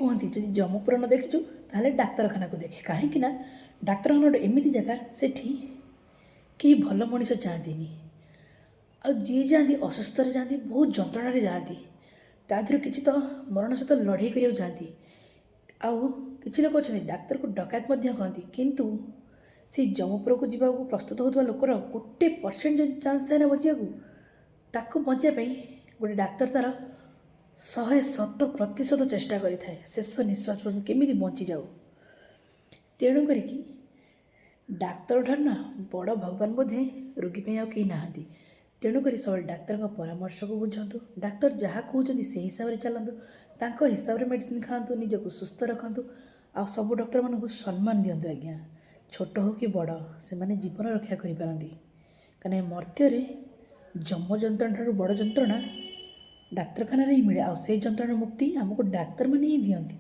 कहती जदि जमपुर न देखीचु ताहले डाक्तरखाना को देखे कहीं डाक्तरखाना गोटे एमती जगह सेठी कहीं भल मनीष जाती आ जी जाती असुस्थ जाती बहुत जंत्रणा जाती तादर किसी तो मरण सहित लड़े कर जाती आउ किसी लोग अच्छा डाक्तर को डकायत कहती किंतु से जमपुर को जावाक प्रस्तुत होता लोकर 1% जब चान्स थाए ना बचिया ताको बचापी गोटे डाक्तर तार 100% चेष्टा करें शेष निश्वास पर्यटन केमी बंची जाऊ तेणु करी डाक्तर ठार ना बड़ भगवान बोधे रोगी पे कहीं नहांती तेणुक सब डाक्तर परामर्श को बुझातु डाक्तर जहाँ कहते से हिसाब से चलतु हिसाब से मेडिसिन खातु निजक सुस्थ रखु आ सब डॉक्टर मानक सम्मान दिंतु आज्ञा छोट हो कि बड़ से माने जीवन रक्षा करें कहीं मर्त्य जम जंत्रणा ठार बड़ जंत्रणा डाक्तरखाना ही मिले आ से जंत्रणा मुक्ति आमको डाक्तर मैंने ही दियंती।